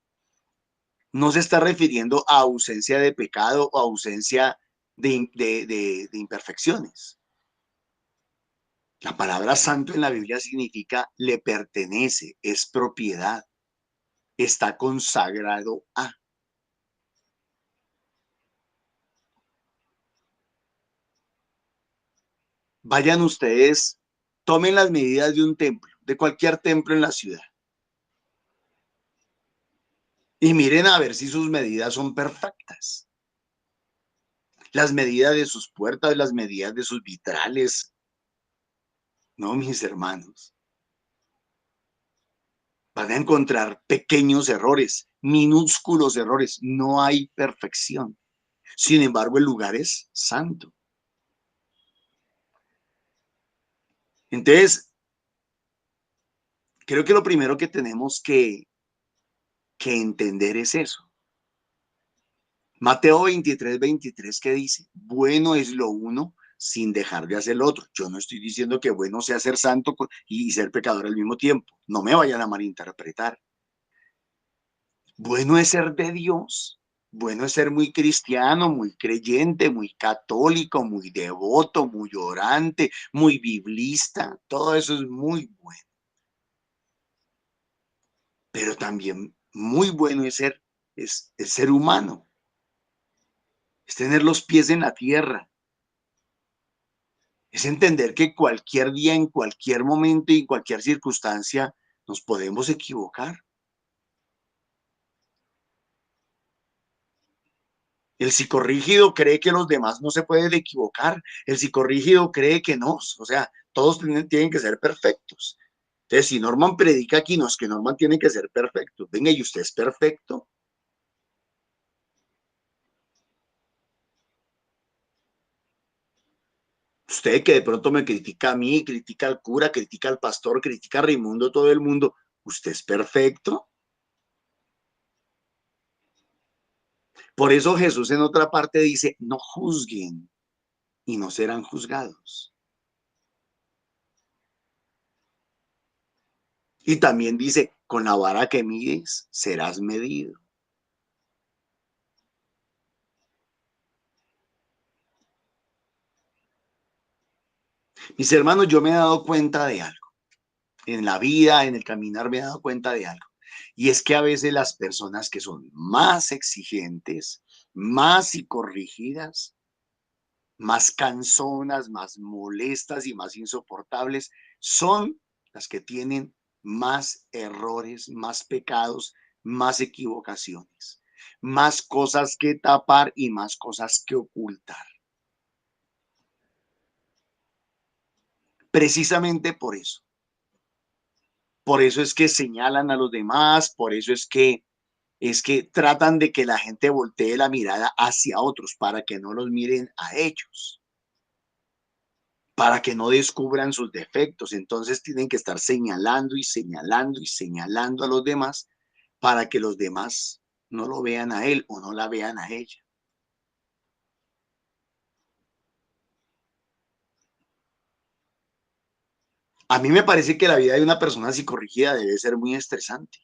no se está refiriendo a ausencia de pecado o ausencia de imperfecciones. La palabra santo en la Biblia significa le pertenece, es propiedad, está consagrado a. Vayan ustedes, tomen las medidas de un templo, de cualquier templo en la ciudad. Y miren a ver si sus medidas son perfectas. Las medidas de sus puertas, las medidas de sus vitrales. No, mis hermanos. Van a encontrar pequeños errores, minúsculos errores. No hay perfección. Sin embargo, el lugar es santo. Entonces, creo que lo primero que tenemos que entender es eso. Mateo 23:23 que dice, bueno es lo uno sin dejar de hacer lo otro. Yo no estoy diciendo que bueno sea ser santo y ser pecador al mismo tiempo. No me vayan a malinterpretar. Bueno es ser de Dios. Bueno es ser muy cristiano, muy creyente, muy católico, muy devoto, muy orante, muy biblista. Todo eso es muy bueno. Pero también muy bueno es ser humano. Es tener los pies en la tierra. Es entender que cualquier día, en cualquier momento y en cualquier circunstancia nos podemos equivocar. El psicorrígido cree que los demás no se pueden equivocar. El psicorrígido cree que no. O sea, todos tienen que ser perfectos. Entonces, si Norman predica aquí, no es que Norman tiene que ser perfecto. Venga, ¿y usted es perfecto? Usted que de pronto me critica a mí, critica al cura, critica al pastor, critica a Raimundo, todo el mundo. ¿Usted es perfecto? Por eso Jesús en otra parte dice, no juzguen y no serán juzgados. Y también dice, con la vara que mides, serás medido. Mis hermanos, yo me he dado cuenta de algo. En la vida, en el caminar, me he dado cuenta de algo. Y es que a veces las personas que son más exigentes, más psicorrígidas, más cansonas, más molestas y más insoportables, son las que tienen más errores, más pecados, más equivocaciones, más cosas que tapar y más cosas que ocultar. Precisamente por eso. Por eso es que señalan a los demás, por eso es que tratan de que la gente voltee la mirada hacia otros para que no los miren a ellos, para que no descubran sus defectos. Entonces tienen que estar señalando y señalando y señalando a los demás para que los demás no lo vean a él o no la vean a ella. A mí me parece que la vida de una persona psicorrígida debe ser muy estresante.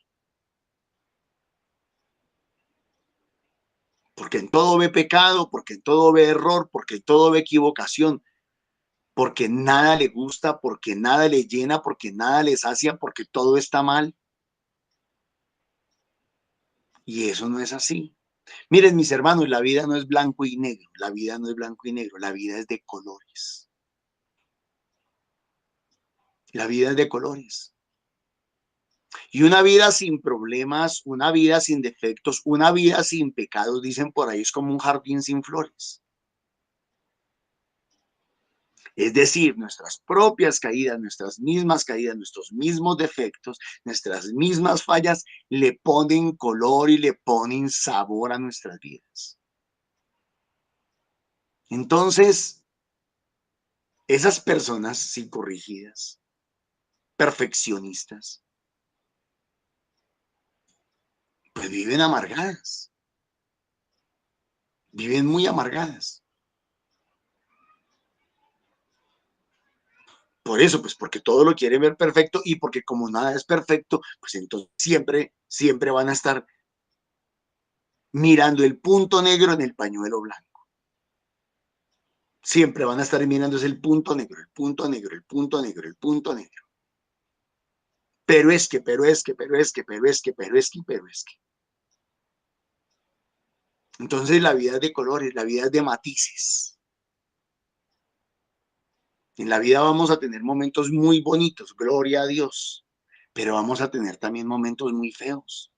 Porque en todo ve pecado, porque en todo ve error, porque en todo ve equivocación, porque nada le gusta, porque nada le llena, porque nada le sacia, porque todo está mal. Y eso no es así. Miren, mis hermanos, la vida no es blanco y negro, la vida no es blanco y negro, la vida es de colores. La vida es de colores. Y una vida sin problemas, una vida sin defectos, una vida sin pecados, dicen por ahí, es como un jardín sin flores. Es decir, nuestras propias caídas, nuestros mismos defectos, nuestras mismas fallas le ponen color y le ponen sabor a nuestras vidas. Entonces, esas personas psicorrígidas, perfeccionistas, pues viven amargadas, viven muy amargadas. Por eso, pues porque todo lo quieren ver perfecto y porque como nada es perfecto, pues entonces siempre van a estar mirando el punto negro en el pañuelo blanco. Siempre van a estar mirando el punto negro, el punto negro, el punto negro, el punto negro. Pero es que, pero es que, pero es que, pero es que, pero es que, pero es que. Entonces la vida es de colores, la vida es de matices. En la vida vamos a tener momentos muy bonitos, gloria a Dios, pero vamos a tener también momentos muy feos.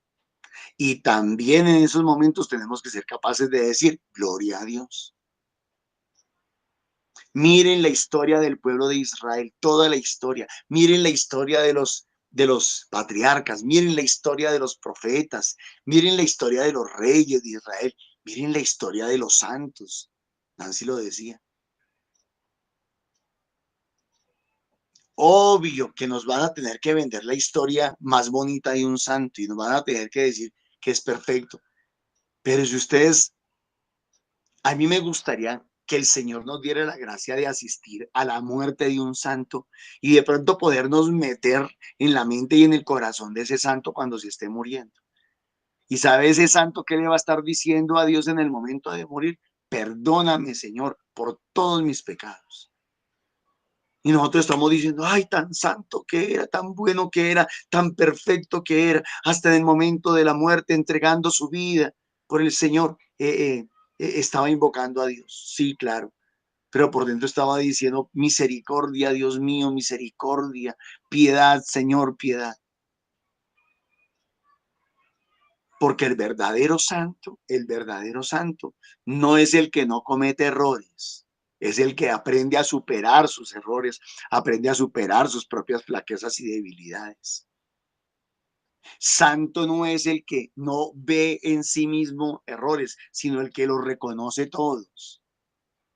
Y también en esos momentos tenemos que ser capaces de decir, gloria a Dios. Miren la historia del pueblo de Israel, toda la historia. Miren la historia de los patriarcas, miren la historia de los profetas, miren la historia de los reyes de Israel, miren la historia de los santos. Nancy lo decía. Obvio que nos van a tener que vender la historia más bonita de un santo y nos van a tener que decir que es perfecto. Pero si ustedes, a mí me gustaría que el Señor nos diera la gracia de asistir a la muerte de un santo y de pronto podernos meter en la mente y en el corazón de ese santo cuando se esté muriendo. ¿Y sabe ese santo qué le va a estar diciendo a Dios en el momento de morir? Perdóname, Señor, por todos mis pecados. Y nosotros estamos diciendo, ay, tan santo que era, tan bueno que era, tan perfecto que era, hasta en el momento de la muerte, entregando su vida por el Señor. Estaba invocando a Dios, sí, claro, pero por dentro estaba diciendo, misericordia, Dios mío, misericordia, piedad, Señor, piedad. Porque el verdadero santo, no es el que no comete errores, es el que aprende a superar sus errores, aprende a superar sus propias flaquezas y debilidades. Santo no es el que no ve en sí mismo errores, sino el que los reconoce todos,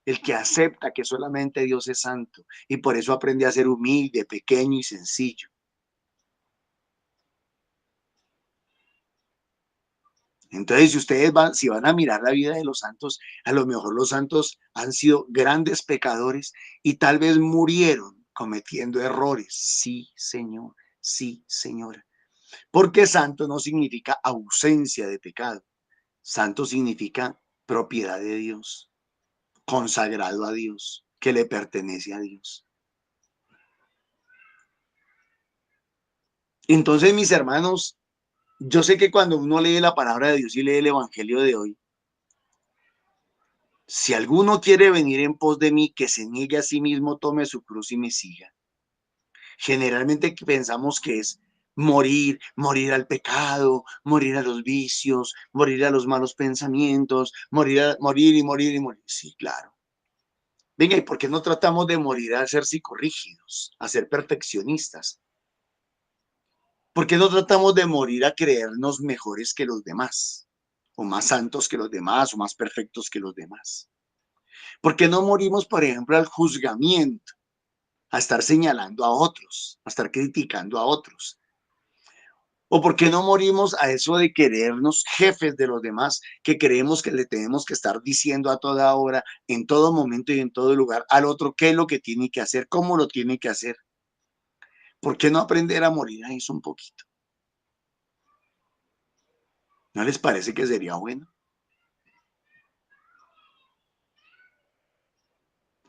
el que acepta que solamente Dios es santo y por eso aprende a ser humilde, pequeño y sencillo. Entonces, si ustedes si van a mirar la vida de los santos, a lo mejor los santos han sido grandes pecadores y tal vez murieron cometiendo errores. Sí, Señor, sí, Señora. Porque santo no significa ausencia de pecado. Santo significa propiedad de Dios, consagrado a Dios, que le pertenece a Dios. Entonces, mis hermanos, yo sé que cuando uno lee la palabra de Dios y lee el Evangelio de hoy, si alguno quiere venir en pos de mí, que se niegue a sí mismo, tome su cruz y me siga. Generalmente pensamos que es morir, morir al pecado, morir a los vicios, morir a los malos pensamientos, morir y morir y morir. Sí, claro. Venga, ¿y por qué no tratamos de morir a ser psicorrígidos, a ser perfeccionistas? ¿Por qué no tratamos de morir a creernos mejores que los demás? O más santos que los demás, o más perfectos que los demás. ¿Por qué no morimos, por ejemplo, al juzgamiento, a estar señalando a otros, a estar criticando a otros? ¿O por qué no morimos a eso de querernos jefes de los demás, que creemos que le tenemos que estar diciendo a toda hora, en todo momento y en todo lugar, al otro qué es lo que tiene que hacer, cómo lo tiene que hacer? ¿Por qué no aprender a morir a eso un poquito? ¿No les parece que sería bueno?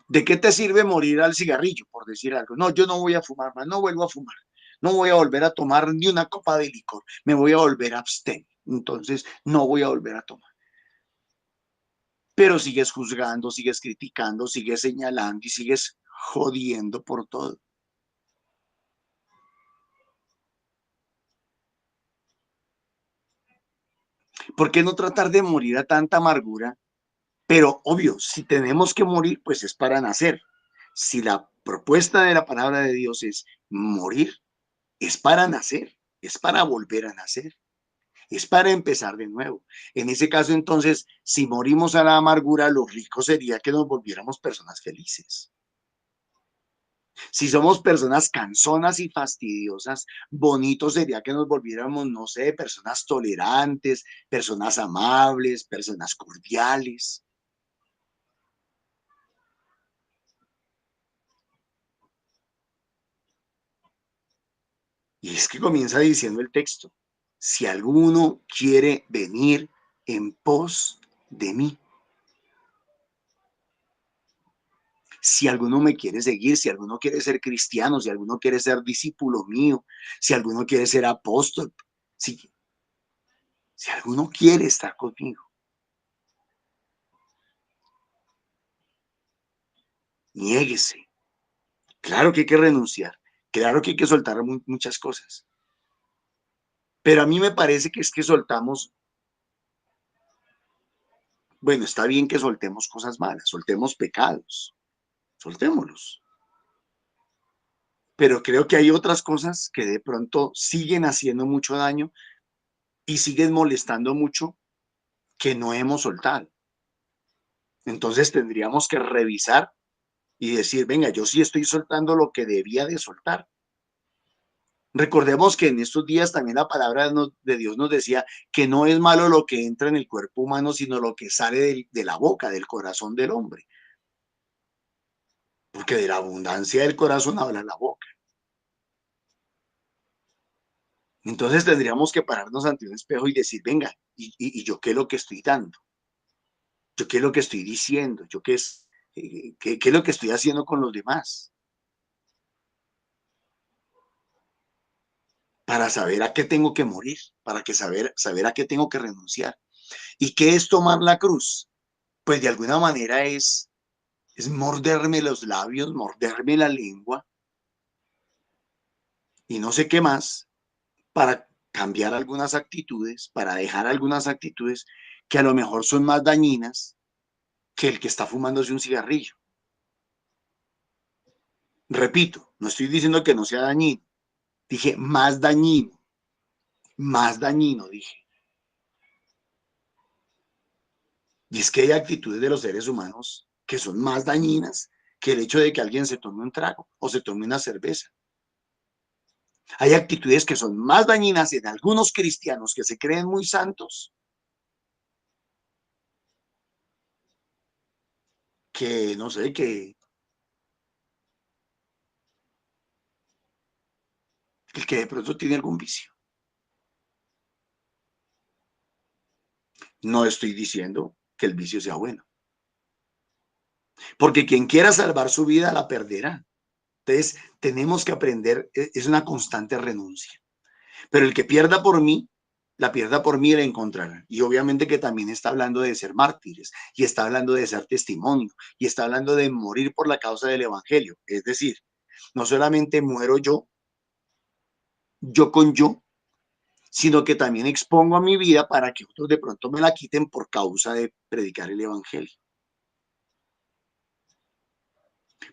¿De qué te sirve morir al cigarrillo, por decir algo? No, yo no voy a fumar más, no vuelvo a fumar. No voy a volver a tomar ni una copa de licor. Me voy a volver a abstener. Entonces, no voy a volver a tomar. Pero sigues juzgando, sigues criticando, sigues señalando y sigues jodiendo por todo. ¿Por qué no tratar de morir a tanta amargura? Pero obvio, si tenemos que morir, pues es para nacer. Si la propuesta de la palabra de Dios es morir, es para nacer, es para volver a nacer. Es para empezar de nuevo. En ese caso, entonces, si morimos a la amargura, lo rico sería que nos volviéramos personas felices. Si somos personas cansonas y fastidiosas, bonito sería que nos volviéramos, no sé, personas tolerantes, personas amables, personas cordiales. Y es que comienza diciendo el texto, si alguno quiere venir en pos de mí. Si alguno me quiere seguir, si alguno quiere ser cristiano, si alguno quiere ser discípulo mío, si alguno quiere ser apóstol, si alguno quiere estar conmigo, niéguese. Claro que hay que renunciar, claro que hay que soltar muchas cosas, pero a mí me parece que es que soltamos, bueno, está bien que soltemos cosas malas, soltemos pecados, soltémoslos, pero creo que hay otras cosas que de pronto siguen haciendo mucho daño y siguen molestando mucho que no hemos soltado. Entonces tendríamos que revisar y decir, venga, yo sí estoy soltando lo que debía de soltar. Recordemos que en estos días también la palabra de Dios nos decía que no es malo lo que entra en el cuerpo humano, sino lo que sale de la boca, del corazón del hombre. Porque de la abundancia del corazón habla la boca. Entonces tendríamos que pararnos ante un espejo y decir, venga, ¿y yo qué es lo que estoy dando? ¿Yo qué es lo que estoy diciendo? ¿Yo qué es lo que estoy haciendo con los demás? Para saber a qué tengo que morir, para saber a qué tengo que renunciar. ¿Y qué es tomar la cruz? Pues de alguna manera es morderme los labios, morderme la lengua y no sé qué más para cambiar algunas actitudes, para dejar algunas actitudes que a lo mejor son más dañinas que el que está fumándose un cigarrillo. Repito, no estoy diciendo que no sea dañino, dije más dañino, dije. Y es que hay actitudes de los seres humanos que son más dañinas que el hecho de que alguien se tome un trago o se tome una cerveza. Hay actitudes que son más dañinas en algunos cristianos que se creen muy santos que, no sé, que el que de pronto tiene algún vicio. No estoy diciendo que el vicio sea bueno, porque quien quiera salvar su vida la perderá. Entonces, tenemos que aprender, es una constante renuncia. Pero el que pierda por mí, la pierda por mí la encontrará. Y obviamente que también está hablando de ser mártires, y está hablando de ser testimonio, y está hablando de morir por la causa del evangelio. Es decir, no solamente muero yo con yo, sino que también expongo a mi vida para que otros de pronto me la quiten por causa de predicar el evangelio.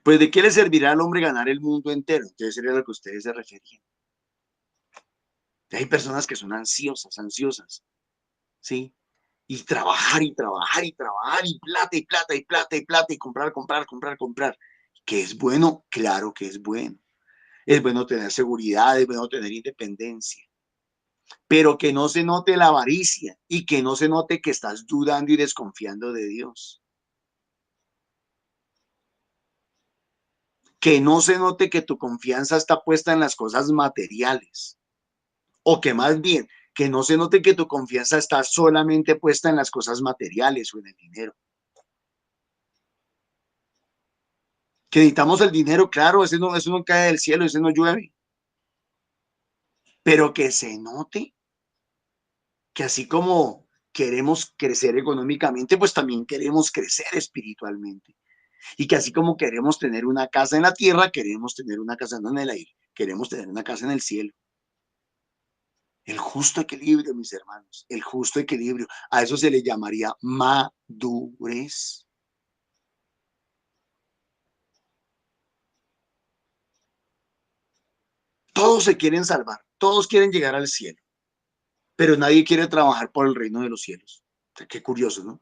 Pues ¿de qué le servirá al hombre ganar el mundo entero? Entonces sería lo que ustedes se referían. Hay personas que son ansiosas, ¿sí? Y trabajar y trabajar y trabajar y plata y plata y plata y plata y comprar, comprar, comprar, comprar. ¿Que es bueno? Claro que es bueno. Es bueno tener seguridad, es bueno tener independencia. Pero que no se note la avaricia y que no se note que estás dudando y desconfiando de Dios. Que no se note que tu confianza está puesta en las cosas materiales. O que más bien, que no se note que tu confianza está solamente puesta en las cosas materiales o en el dinero. Que necesitamos el dinero, claro, eso no cae del cielo, ese no llueve. Pero que se note que así como queremos crecer económicamente, pues también queremos crecer espiritualmente. Y que así como queremos tener una casa en la tierra, queremos tener una casa no en el aire, queremos tener una casa en el cielo. El justo equilibrio, mis hermanos, el justo equilibrio. A eso se le llamaría madurez. Todos se quieren salvar, todos quieren llegar al cielo, pero nadie quiere trabajar por el reino de los cielos. O sea, qué curioso, ¿no?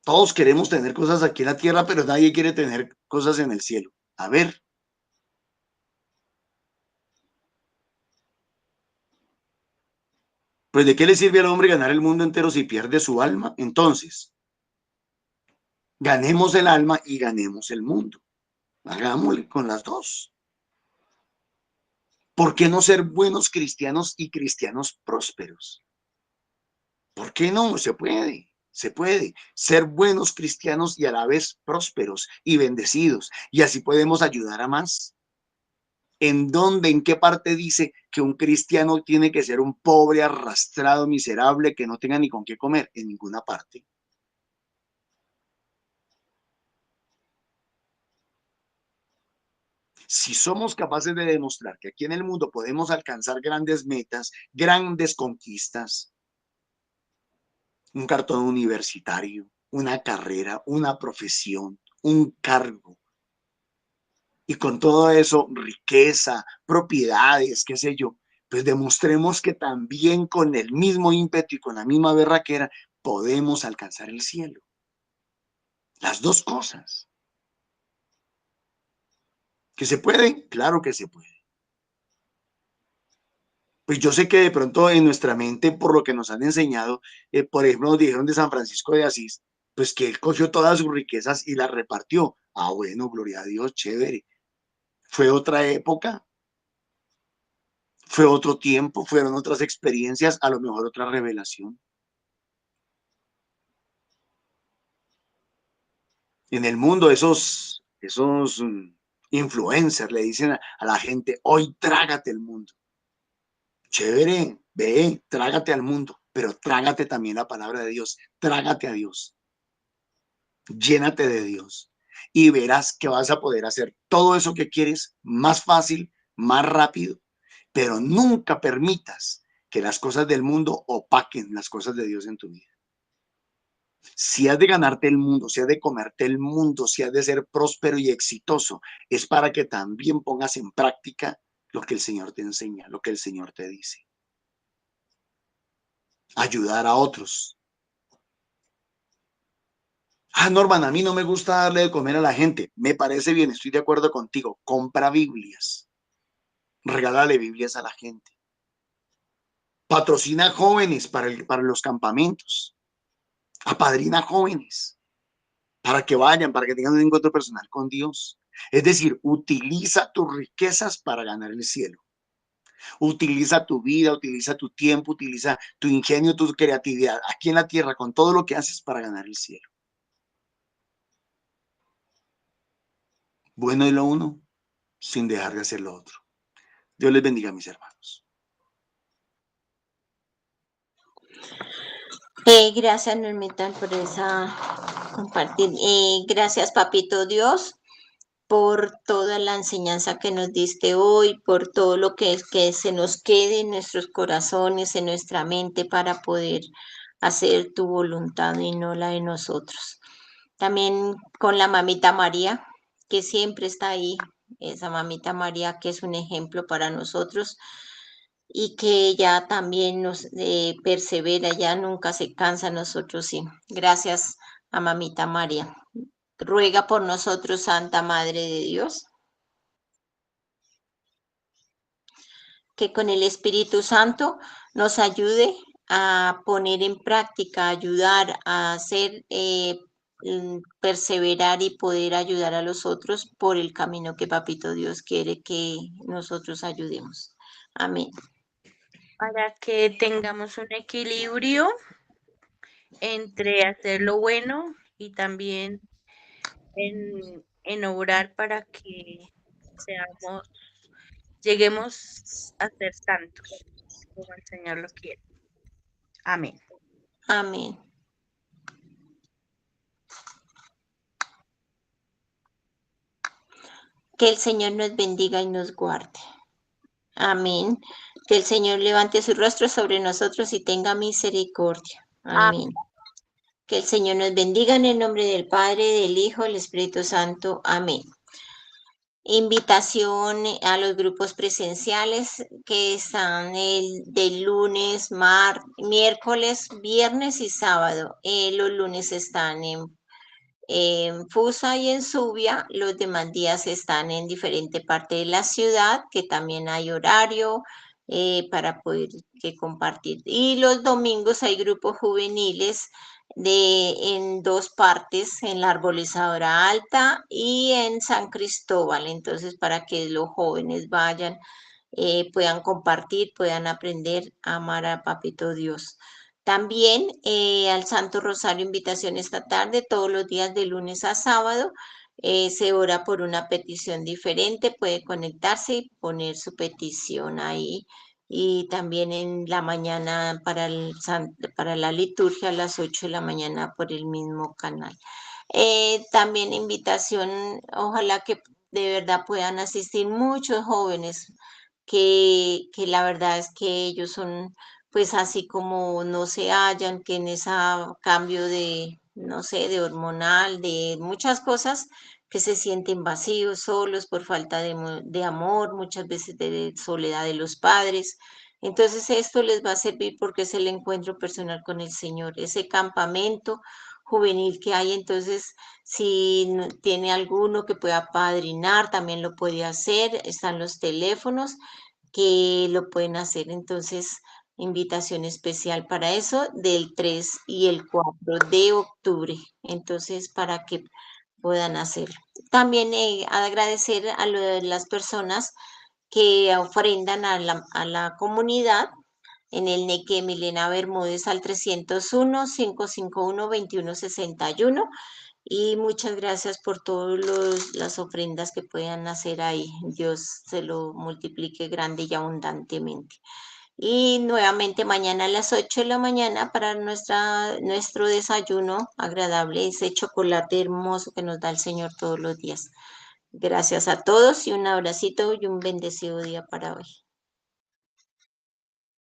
Todos queremos tener cosas aquí en la tierra, pero nadie quiere tener cosas en el cielo. A ver, pues ¿de qué le sirve al hombre ganar el mundo entero si pierde su alma? Entonces, ganemos el alma y ganemos el mundo. Hagámosle con las dos. ¿Por qué no ser buenos cristianos y cristianos prósperos? ¿Por qué no? Se puede. Se puede ser buenos cristianos y a la vez prósperos y bendecidos. Y así podemos ayudar a más. ¿En dónde, en qué parte dice que un cristiano tiene que ser un pobre, arrastrado, miserable, que no tenga ni con qué comer? En ninguna parte. Si somos capaces de demostrar que aquí en el mundo podemos alcanzar grandes metas, grandes conquistas, un cartón universitario, una carrera, una profesión, un cargo, y con todo eso, riqueza, propiedades, qué sé yo, pues demostremos que también con el mismo ímpetu y con la misma berraquera podemos alcanzar el cielo. Las dos cosas. ¿Que se puede? Claro que se puede. Pues yo sé que de pronto en nuestra mente, por lo que nos han enseñado, por ejemplo, nos dijeron de San Francisco de Asís, pues que él cogió todas sus riquezas y las repartió. Ah, bueno, gloria a Dios, chévere. Fue otra época, fue otro tiempo, fueron otras experiencias, a lo mejor otra revelación. En el mundo, esos influencers le dicen a la gente, hoy trágate el mundo. Chévere, ve, trágate al mundo, pero trágate también la palabra de Dios, trágate a Dios, llénate de Dios y verás que vas a poder hacer todo eso que quieres más fácil, más rápido, pero nunca permitas que las cosas del mundo opaquen las cosas de Dios en tu vida. Si has de ganarte el mundo, si has de comerte el mundo, si has de ser próspero y exitoso, es para que también pongas en práctica lo que el Señor te enseña, lo que el Señor te dice. Ayudar a otros. Ah, Norman, a mí no me gusta darle de comer a la gente. Me parece bien, estoy de acuerdo contigo. Compra Biblias. Regálale Biblias a la gente. Patrocina jóvenes para los campamentos. Apadrina jóvenes para que vayan, para que tengan un encuentro personal con Dios. Es decir, utiliza tus riquezas para ganar el cielo. Utiliza tu vida, utiliza tu tiempo, utiliza tu ingenio, tu creatividad aquí en la tierra con todo lo que haces para ganar el cielo. Bueno es lo uno, sin dejar de hacer lo otro. Dios les bendiga, mis hermanos. Gracias, Normita, por esa compartir. Gracias, Papito Dios, por toda la enseñanza que nos diste hoy, por todo lo que se nos quede en nuestros corazones, en nuestra mente, para poder hacer tu voluntad y no la de nosotros. También con la mamita María, que siempre está ahí, esa mamita María que es un ejemplo para nosotros y que ella también nos persevera, ya nunca se cansa, nosotros sí. Gracias a mamita María. Ruega por nosotros, Santa Madre de Dios, que con el Espíritu Santo nos ayude a poner en práctica, ayudar a hacer, perseverar y poder ayudar a los otros por el camino que Papito Dios quiere que nosotros ayudemos. Amén. Para que tengamos un equilibrio entre hacer lo bueno y también en obrar para que lleguemos a ser santos, como el Señor lo quiere. Amén. Amén. Que el Señor nos bendiga y nos guarde. Amén. Que el Señor levante su rostro sobre nosotros y tenga misericordia. Amén. Que el Señor nos bendiga en el nombre del Padre, del Hijo, del Espíritu Santo. Amén. Invitación a los grupos presenciales que están del lunes, miércoles, viernes y sábado. Los lunes están en Fusa y en Subia, los demás días están en diferente parte de la ciudad, que también hay horario para poder compartir. Y los domingos hay grupos juveniles en dos partes, en la Arbolizadora Alta y en San Cristóbal. Entonces, para que los jóvenes vayan, puedan compartir, puedan aprender a amar a Papito Dios. También al Santo Rosario invitación esta tarde, todos los días de lunes a sábado. Se ora por una petición diferente, puede conectarse y poner su petición ahí. Y también en la mañana para la liturgia a las 8 de la mañana por el mismo canal. También invitación, ojalá que de verdad puedan asistir muchos jóvenes, que la verdad es que ellos son pues así como no se hallan, que en ese cambio de, no sé, de hormonal, de muchas cosas, que se sienten vacíos, solos por falta de amor, muchas veces de soledad de los padres. Entonces esto les va a servir porque es el encuentro personal con el Señor, ese campamento juvenil que hay. Entonces, si tiene alguno que pueda padrinar, también lo puede hacer. Están los teléfonos que lo pueden hacer. Entonces, invitación especial para eso del 3 y el 4 de octubre. Entonces, para que puedan hacerlo. También agradecer a las personas que ofrendan a la comunidad en el NEC Milena Bermúdez al 301-551-2161. Y muchas gracias por todas las ofrendas que puedan hacer ahí. Dios se lo multiplique grande y abundantemente. Y nuevamente mañana a las 8 de la mañana para nuestro desayuno agradable, ese chocolate hermoso que nos da el Señor todos los días. Gracias a todos y un abracito y un bendecido día para hoy.